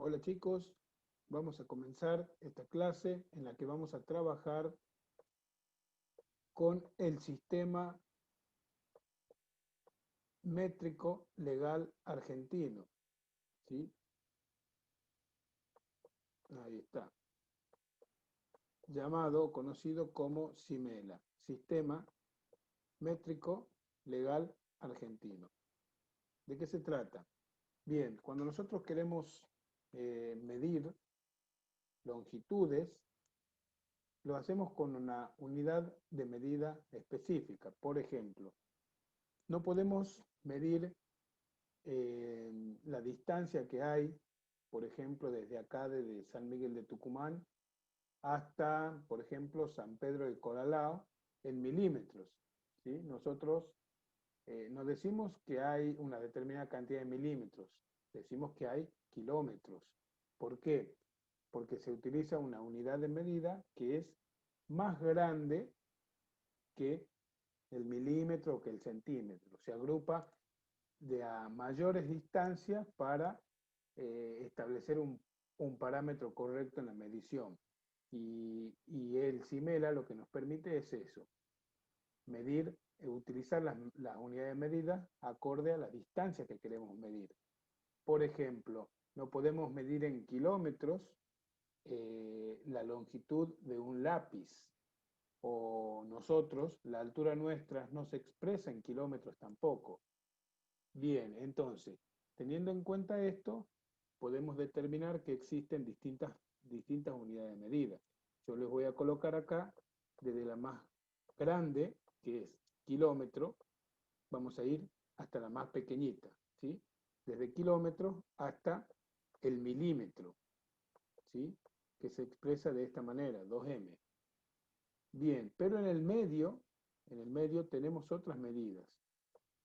Hola chicos, vamos a comenzar esta clase en la que vamos a trabajar con el sistema métrico legal argentino. ¿Sí? Ahí está. Llamado o conocido como SIMELA, Sistema Métrico Legal Argentino. ¿De qué se trata? Bien, cuando nosotros queremos medir longitudes, lo hacemos con una unidad de medida específica. Por ejemplo, no podemos medir la distancia que hay, por ejemplo, desde acá, desde San Miguel de Tucumán, hasta, por ejemplo, San Pedro de Coralao, en milímetros. ¿Sí? Nosotros no decimos que hay una determinada cantidad de milímetros, decimos que hay kilómetros. ¿Por qué? Porque se utiliza una unidad de medida que es más grande que el milímetro o que el centímetro. Se agrupa de a mayores distancias para establecer un parámetro correcto en la medición. Y el CIMELA lo que nos permite es eso, medir, utilizar las unidades de medida acorde a la distancia que queremos medir. Por ejemplo, no podemos medir en kilómetros la longitud de un lápiz, o nosotros, la altura nuestra no se expresa en kilómetros tampoco. Bien, entonces, teniendo en cuenta esto, podemos determinar que existen distintas unidades de medida. Yo les voy a colocar acá, desde la más grande, que es kilómetro, vamos a ir hasta la más pequeñita, ¿sí? Desde kilómetros hasta el milímetro, ¿sí? Que se expresa de esta manera, 2M. Bien, pero en el medio tenemos otras medidas.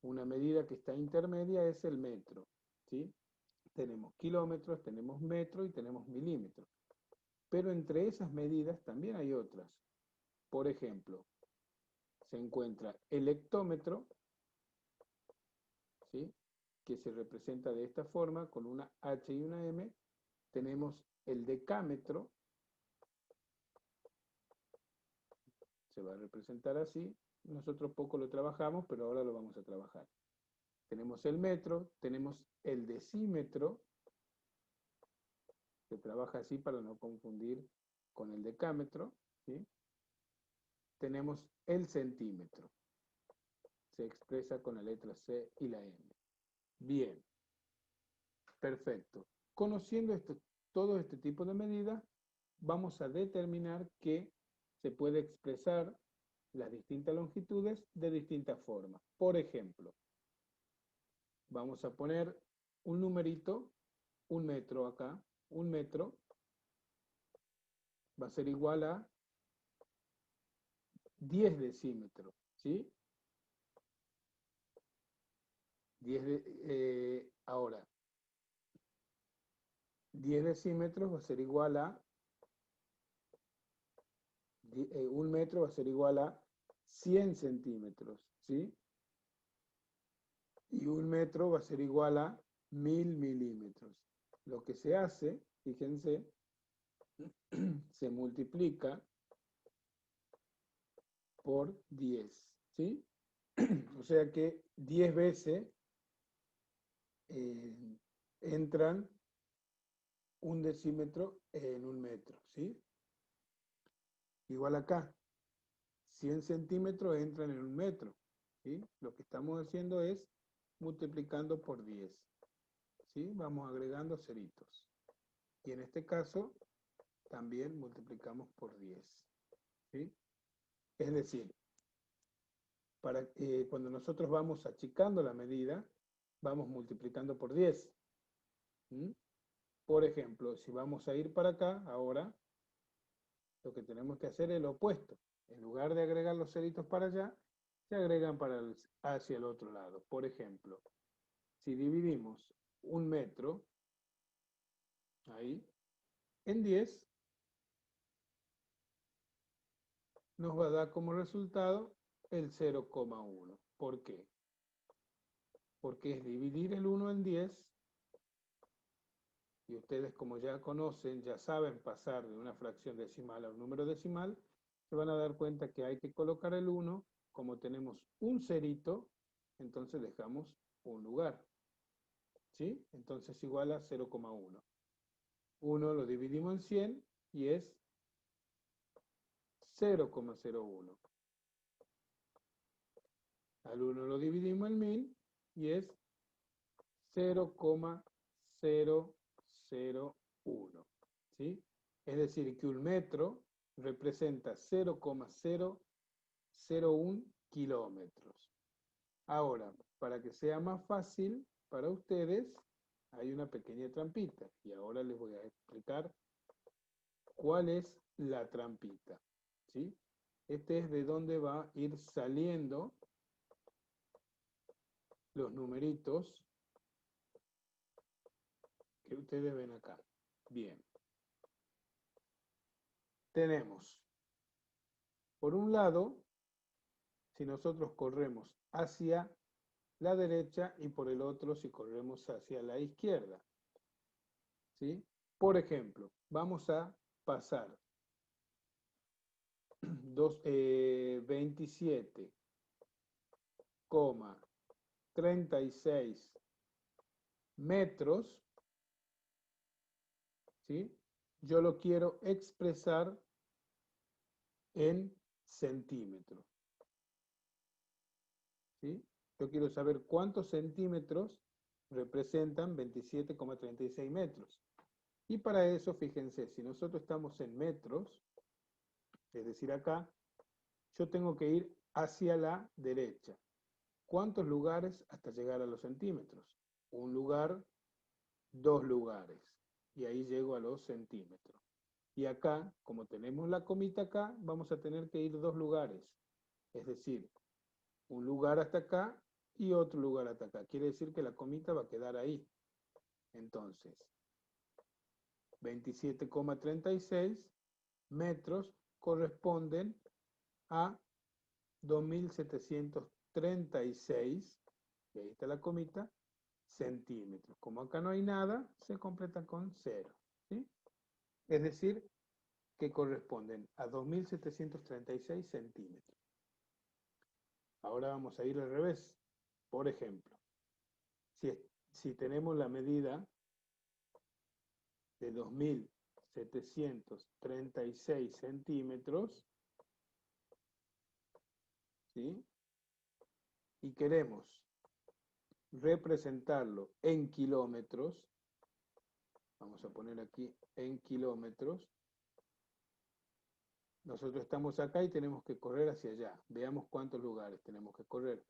Una medida que está intermedia es el metro, ¿sí? Tenemos kilómetros, tenemos metro y tenemos milímetros. Pero entre esas medidas también hay otras. Por ejemplo, se encuentra el hectómetro, ¿sí? Que se representa de esta forma, con una H y una M. Tenemos el decámetro, se va a representar así. Nosotros poco lo trabajamos, pero ahora lo vamos a trabajar. Tenemos el metro, tenemos el decímetro, que trabaja así para no confundir con el decámetro, ¿sí? Tenemos el centímetro, se expresa con la letra C y la M. Bien, perfecto. Conociendo todo este tipo de medidas, vamos a determinar que se puede expresar las distintas longitudes de distintas formas. Por ejemplo, vamos a poner un numerito, un metro acá. Un metro va a ser igual a 10 decímetros, ¿sí? Ahora, 10 decímetros va a ser igual a, un metro va a ser igual a 100 centímetros, ¿sí? Y un metro va a ser igual a 1000 milímetros. Lo que se hace, fíjense, se multiplica por 10, ¿sí? O sea que 10 veces eh, entran un decímetro en un metro, ¿sí? Igual acá, 100 centímetros entran en un metro, ¿sí? Lo que estamos haciendo es multiplicando por 10, ¿sí? Vamos agregando ceritos. Y en este caso, también multiplicamos por 10, ¿sí? Es decir, cuando nosotros vamos achicando la medida, vamos multiplicando por 10. ¿Sí? Por ejemplo, si vamos a ir para acá, ahora, lo que tenemos que hacer es lo opuesto. En lugar de agregar los ceritos para allá, se agregan hacia el otro lado. Por ejemplo, si dividimos un metro, ahí, en 10, nos va a dar como resultado el 0,1. ¿Por qué? Porque es dividir el 1 en 10 y ustedes como ya conocen, ya saben pasar de una fracción decimal a un número decimal, se van a dar cuenta que hay que colocar el 1, como tenemos un cerito, entonces dejamos un lugar, ¿sí? Entonces igual a 0,1. 1 lo dividimos en 100 y es 0,01. Al 1 lo dividimos en 1000 y es 0,001. ¿Sí? Es decir, que un metro representa 0,001 kilómetros. Ahora, para que sea más fácil para ustedes, hay una pequeña trampita. Y ahora les voy a explicar cuál es la trampita. ¿Sí? Este es de donde va a ir saliendo los numeritos que ustedes ven acá. Bien. Tenemos, por un lado, si nosotros corremos hacia la derecha y por el otro si corremos hacia la izquierda. ¿Sí? Por ejemplo, vamos a pasar 27,36 metros, ¿sí? Yo lo quiero expresar en centímetros, ¿sí? Yo quiero saber cuántos centímetros representan 27,36 metros. Y para eso, fíjense, si nosotros estamos en metros, es decir, acá, yo tengo que ir hacia la derecha. ¿Cuántos lugares hasta llegar a los centímetros? Un lugar, dos lugares. Y ahí llego a los centímetros. Y acá, como tenemos la comita acá, vamos a tener que ir dos lugares. Es decir, un lugar hasta acá y otro lugar hasta acá. Quiere decir que la comita va a quedar ahí. Entonces, 27,36 metros corresponden a 2736, y ahí está la comita, centímetros. Como acá no hay nada, se completa con 0. ¿Sí? Es decir, que corresponden a 2736 centímetros. Ahora vamos a ir al revés. Por ejemplo, si tenemos la medida de 2736 centímetros, ¿sí? Y queremos representarlo en kilómetros, vamos a poner aquí en kilómetros, nosotros estamos acá y tenemos que correr hacia allá. Veamos cuántos lugares tenemos que correr.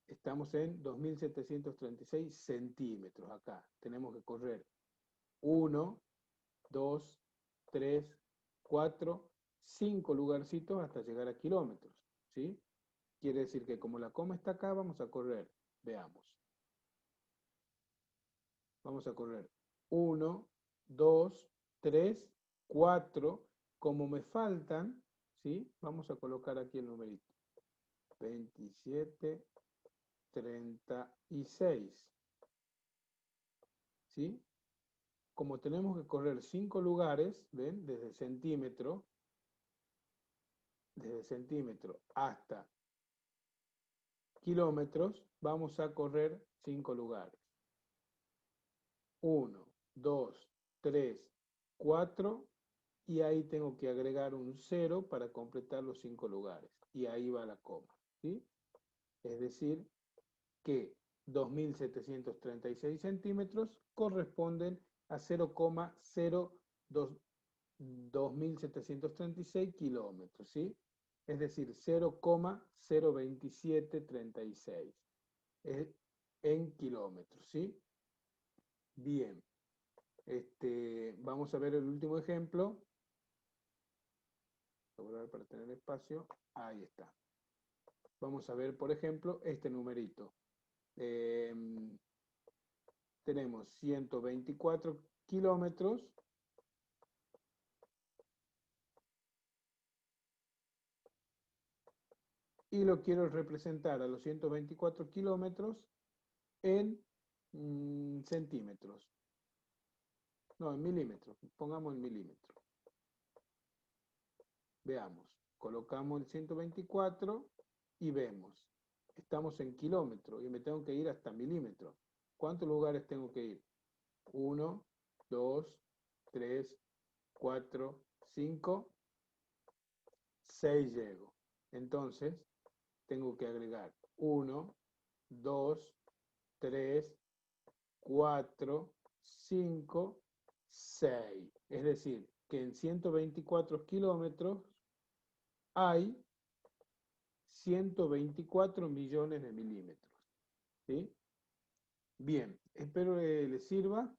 Estamos en 2736 centímetros acá. Tenemos que correr 1, 2, 3, 4, 5 lugarcitos hasta llegar a kilómetros. ¿Sí? Quiere decir que como la coma está acá, vamos a correr. Veamos. Vamos a correr 1, 2, 3, 4. Como me faltan, ¿sí? Vamos a colocar aquí el numerito. 27, 36. ¿Sí? Como tenemos que correr 5 lugares, ¿ven? Desde centímetro hasta kilómetros, vamos a correr 5 lugares. 1, 2, 3, 4, y ahí tengo que agregar un 0 para completar los 5 lugares. Y ahí va la coma. ¿Sí? Es decir, que 2736 centímetros corresponden a 0,2736 kilómetros, ¿sí? Es decir, 0,02736 en kilómetros, ¿sí? Bien. Vamos a ver el último ejemplo. Voy a ver para tener espacio. Ahí está. Vamos a ver, por ejemplo, este numerito. Tenemos 124 kilómetros y lo quiero representar a los 124 kilómetros en centímetros. No, en milímetros, pongamos en milímetros. Veamos, colocamos el 124 y vemos. Estamos en kilómetros y me tengo que ir hasta milímetros. ¿Cuántos lugares tengo que ir? 1, 2, 3, 4, 5, 6 llego. Entonces, tengo que agregar 1, 2, 3, 4, 5, 6. Es decir, que en 124 kilómetros hay 124 millones de milímetros. ¿Sí? Bien, espero que les sirva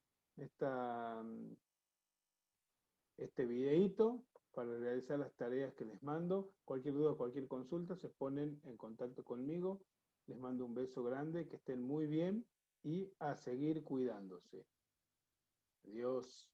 este videíto para realizar las tareas que les mando. Cualquier duda, cualquier consulta, se ponen en contacto conmigo. Les mando un beso grande, que estén muy bien y a seguir cuidándose. Adiós.